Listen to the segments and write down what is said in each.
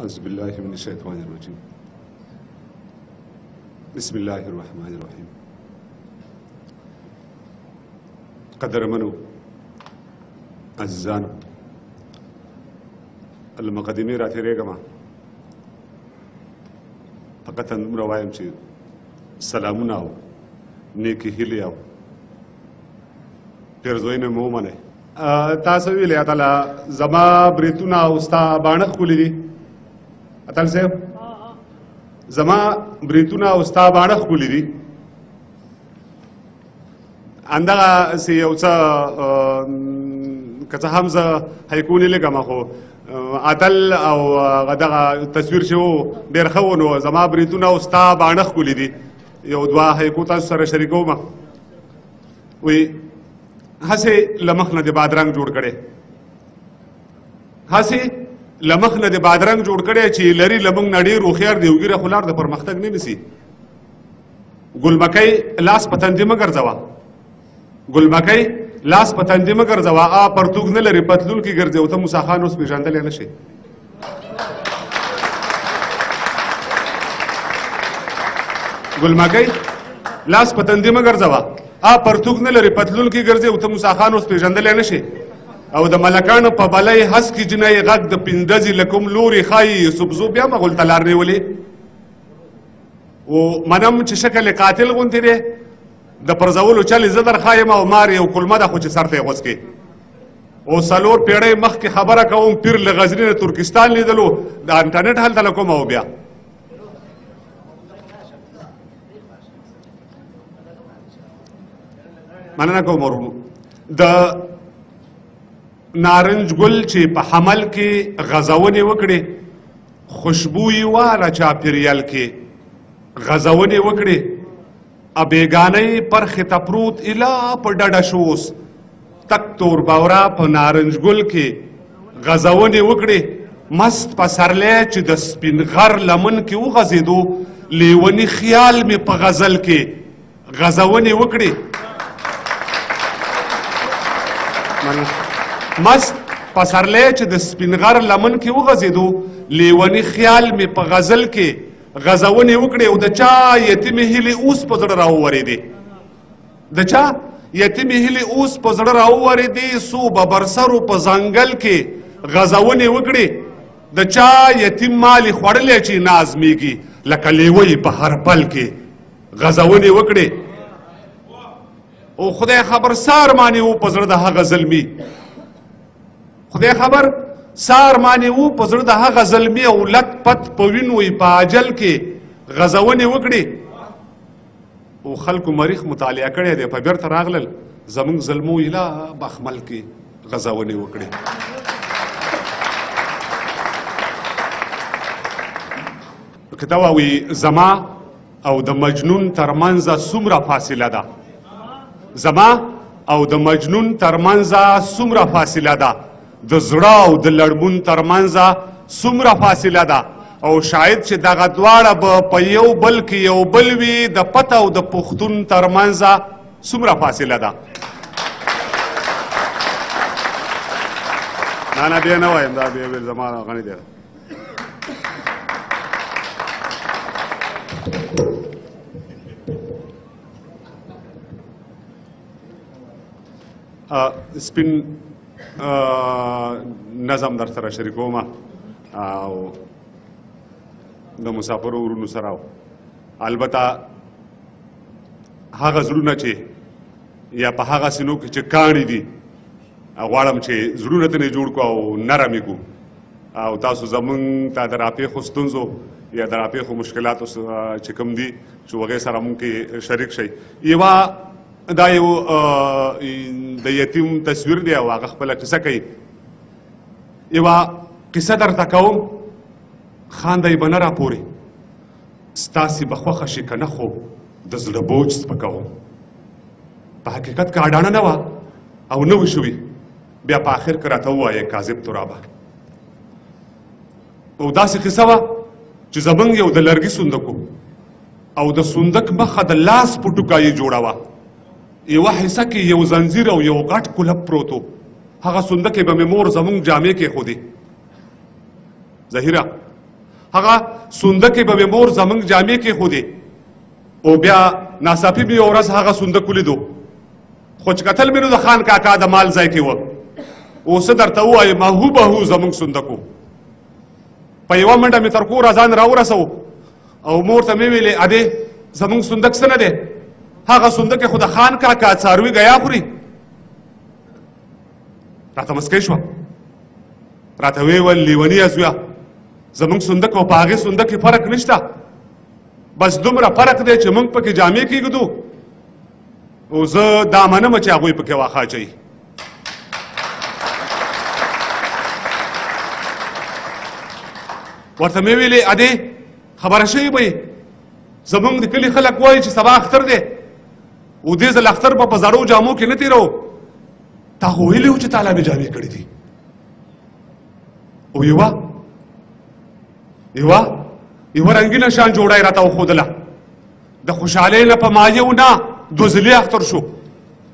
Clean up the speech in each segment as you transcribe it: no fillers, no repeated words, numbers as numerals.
أعوذ بالله من الشيطان الرجيم بسم الله الرحمن الرحيم قدرمنو عزیزانو المقدمې راتېرېږم فقط دومره وایم چې سلامونه او نیکې هیلې او پیرزوینه مو ومنئ تاسو ویلې اتله زما بریتونه او ستا باڼه ښکلي دي اتل صاحب زما بریتونه او ستا باڼه ښکلي دي همدغسې یو څه که څه هم زه هیکونې لیکم خو اتل او دغه تصویر چې و ډېر ښه و نو زما بریتونه او ستا باڼه ښکلي دي یو دوه هیکو تاسو سره شریکوم وی هسې له مخ نه د بادرنګ جوړ کړی هسې له مخ نه د بادرنګ جوړ کړی چې لري له موږ نه ډېر هوښیار دی وګیره خو لار د پرمختګ نه نیسي ګلبکۍ لاس په تندي مه ګرځوه ګلبکۍ لاس په تندي مه ګرځوه پرتوګ نه لري پتلون کې ګرځي او ته موسی خان اوس پېژندلی نه شي ګلبکۍ لاس په تندي مه ګرځوه پرتوګ نه لري پتلون کې ګرځي او ته موسی خان اوس پېژندلی نه شي او د ملکانو په بلۍ هس کې جنۍ غږ د پندزې له کوم لوري ښایي یوسفزو بیا مغول ته لار نیولې و منم چې شکل قاتل غوندې دی د پرزولو چل زه در ښایم او مار یو کلمه ده خو چې سر ته یې غوڅ کړي او څلور پیړۍ مخکې خبره کوم پیر له غزني نه ترکستان لیدلو د انټرنېټ هلته له کومه و بیا مننه کوم ورونو د نارنج ګل چې په حمل کې غزونې وکړې خوشبویي واله چاپېریال کې غزونې وکړې بیګانۍ پرخې ته پروت اله په ډډه شو اوس تک تور باورا په نارنج ګل کې غزونې وکړې مست پسرلی چې د سپین غر لمن کې وغځېدو لیوني خیال مې په غزل کې غزونې وکړې مست پسرلی چې د سپین غر لمن کې وغځېدو لیوني خیال مې په غزل کې غزونې وکړې او د چا یتیمې هیلې اوس په زړه راوورېدې د چا یتیمې هیلې اوس په زړه راوورېدې څو ببرسرو په ځنګل کې غزونې وکړې د چا یتیم مالې خوړلی چې نازمیږي لکه لیوی په هر پل کې غزونې وکړې او خدای خبر سار مانې و په زړه د هغه ظلمي خدای خبر سار مانې و په زړه د هغه ظلمي او لت پت په وینو په اجل کې غزونې وکړې او خلکو مریخ مطالعه کړی دی په بیرته راغلل زموږ ظلمو اله بخمل کې غزونې وکړې کته وایي زما او د مجنون ترمنځه څومره فاصله ده زما او د مجنون ترمنځه څومره فاصله ده د زړه او د لړمون ترمنځه څومره فاصله ده او شاید چې دغه دواړه به په یو بل کې یو بل وي د پته او د پښتون ترمنځه څومره فاصله ده نه بیا نه وایم دا بیا ویل زما غني دی سپین نظم در سره شریکوم او د مسافرو ورونو سره البته هغه زړونه چې یا په هغه سینو کې چې کاڼي دي غواړم چې زړونه ترې جوړ کړو او نرم یې کړو او تاسو زموږ ته د راپېښو ستونزو یا د راپېښو مشکلاتو چې کوم دي چې هغې سره موږ کې شریک شئ یوه دا یو د یتیم تصویر دی او هغه خپله کیسه کوي یوه کیسه درته کوم خاندئ به نه راپورې ستاسې به خوښه شي که نه خو د زړه بوج سپکوم په حقیقت که اډانه نه وه او نه وي شوي بیا په آخر کې راته ووایې کاذب ترابه او داسې کیسه وه چې زموږ یو د لرګي صندوق او د صندوق مخه د لاس په ټوکه یې جوړه وه یوه حصه کې یو زنځیر او یو غټ کلب پروت و هغه صندوق کې به مې مور زموږ جامې کېښودې ظهیره هغه صندوق به مې مور زموږ جامې کېښودې او بیا ناڅاپي مې یوه ورځ هغه صندوق ولیدو خو چې کتل مې نو د خان کاکا د مال ځای کې وه اوس درته ووایم هوبهو زموږ صندوق و په یوه منډه مې تر کوره ځان راورسو او مور ته مې ویلې ادې زموږ صندوق څه نه دی هغه صندوق خو د خان کاکا څاروي ګیا خوري راته مسکی شوه راته ویې ویل لیونیه زویه زموږ صندوق او په هغې صندوق کې فرق نشته بس دومره فرق دی چې موږ پکې جامې کېږدو او زه دا منمه چې هغوی پکې واښه اچوي ورته مې ویلې ادې خبره شوې به زموږ د کلي خلک وایي چې سبا اختر دی او دې ځل اختر به په زړو جامو کې نه تېرو تا خو ویلي وو چې تا لا مې جامې کړي دي او یوه رنګینه شان جوړه یې راته وښودله د خوشحالۍ نه په مایو نه دوزلي اختر شو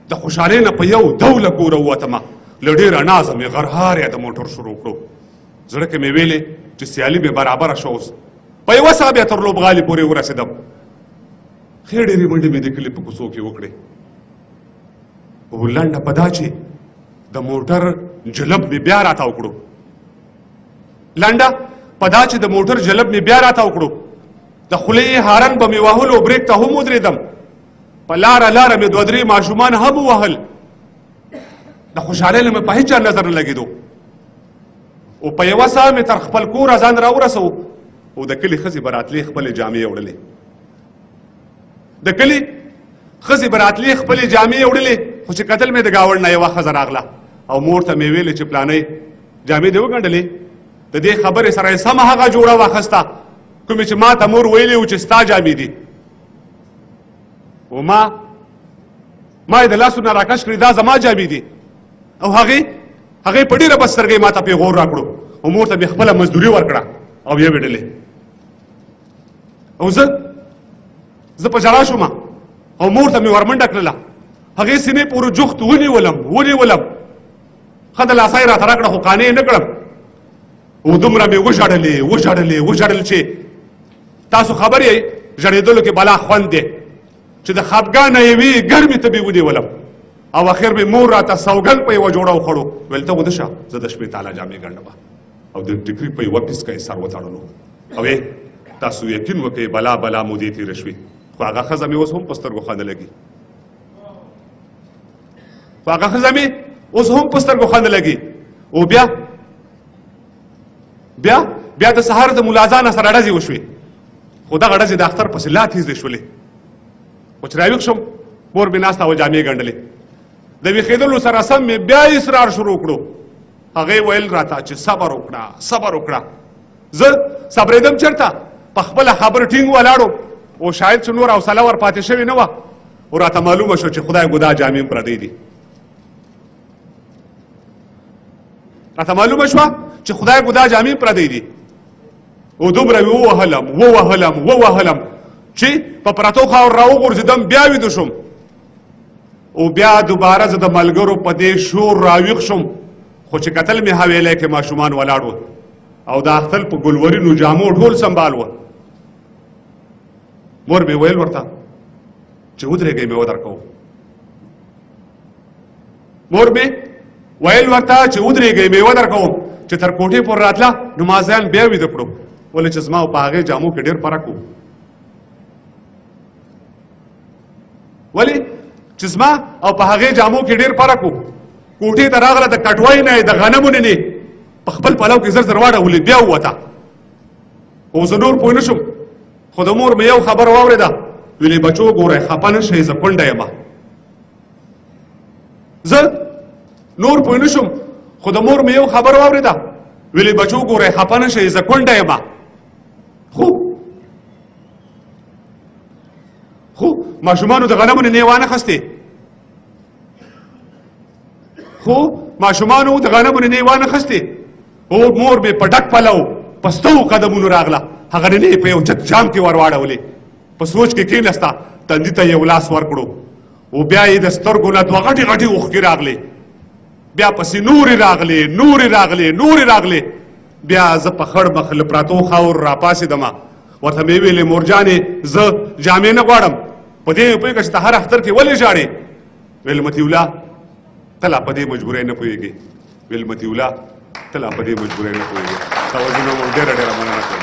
د خوشحالۍ نه په یو ډوله کوره ووتمه له ډېره نازه مې غرهار یې د موټر شروع کړو زړه کې مې ویلې چې سیالي مې برابره شو اوس په یوه ساه بیا تر لوبغالي پورې ورسېدم ښې ډېرې منډې مې د کلي په کوڅو کې وکړې او لنډه په دا چې د موټر جلب مې بیا راته وکړو لنډه په دا چې د موټر جلب مې بیا راته وکړو د خولې هارن به مې وهلو بریک ته هم ودرېدم په لاره مې دوه درې ماشومان هم ووهل د خوشحالۍ نه مې په هېچا نظر نه لګېدو او په یوه ساه مې تر خپل کوره ځان راورسو او د کلي ښځې به راتلې خپلې جامې یې وړلې د کلي ښځې به راتلې خپلې جامې یې وړلې خو چې کتل مې د ګاوړ نه یوه ښځه راغله او مور ته مې ویلې چې پلانۍ جامې دې وګنډلې د دې خبرې سره یې سمه هغه جوړه واخسته کومې چې ما ته مور ویلي وو چې ستا جامې دي او ما یې د لاسو نه راکش کړي دا زما جامې دي او هغې په ډېره بدسترګۍ ما ته پیغور راکړو او مور ته مې خپله مزدوري ورکړه او یې ویډلې او زه په ژړا شوم او مور ته مې ورمنډه کړله هغې سینې پورې جوخت ونیولم ښه د لاسه یې راته راکړه خو قانع یې نه کړم او دومره مې وژړل چې تاسو خبر یې ژړېدلو کې بلا خوند دی چې د خفګانه یوې ګرمې تبې ونیولم او اخر مې مور راته سوګند په یوه جوړه وخوړو ویل ته ودشه زه د شپې تاله جامې ګنډم او د ټیکري په یوه پیسکه یې سر وتړلو او تاسو یقین وکړئ بلا مودې تېره شوې خو هغه ښځه مې اوس هم په سترګو ښه نه لګي او بیا د سهار د ملازانه سره ډزې وشوې خو دغه ډزې د اختر پسې لا تېزې شولې خو چې راویښ شم مور مې ناسته وه جامې ګنډلې د ویښېدلو سره سم مې بیا اصرار شروع کړو هغې ویل راته چې صبر وکړه زه صبرېدم چېرته په خپله خبره ټینګ ولاړو او شاید چې نور حوصله ور پاتې شوې نه وه او راته معلومه شو چې خدای ګدا جامې پردی دي او دومره مې ووهلم چې په پرتو خاور راوغورځېدم بیا ویده شوم او بیا دوباره زه د ملګرو په دې شور راویښ شوم خو چې کتل مې حویلی کې ماشومان ولاړ وو او د اختر په ګلورینو جامو ټول سنبال وه مور مې ویل ورته چې ودرېږئ مې ودرکوم چې تر کوټې پورې راتله نو ما ځان بیا ویده کړو ولې چې زما او په هغې جامو کې ډېر فرق و کوټې ته راغله د کټوۍ نه د غنمو نه په خپل پلو کې زر واړولې بیا ووته او زه نور پوه نه شوم خو د مور مې یو خبر واورېده ویلې بچو ګورئ خفه نه شئ زه کونډه یم خو ماشومانو د غنمو نه وانه خستې او مور مې په ډک پلو په ستو قدمونو راغله هغه نینې په یو جت جام کې ور واړولې په سوچ کې کېناسته تندي ته یو لاس ورکړو او بیا یې د سترګو نه دوه غټې اوښکې راغلې بیا پسې نورې راغلې بیا زه په خړ مخ له پراتو خاور راپاڅېدم ورته مې ویلې مورجانې زه جامې نه غواړم په دې مې پوهېږه چې ته هر اختر کې ولې ژاړې ویل متي الله ته لا په دې مجبورۍ نه پوهېږې ویل متي الله ته لا په دې مجبورۍ نه پوهېږې توجه مو ډېره ډېره مننه کوم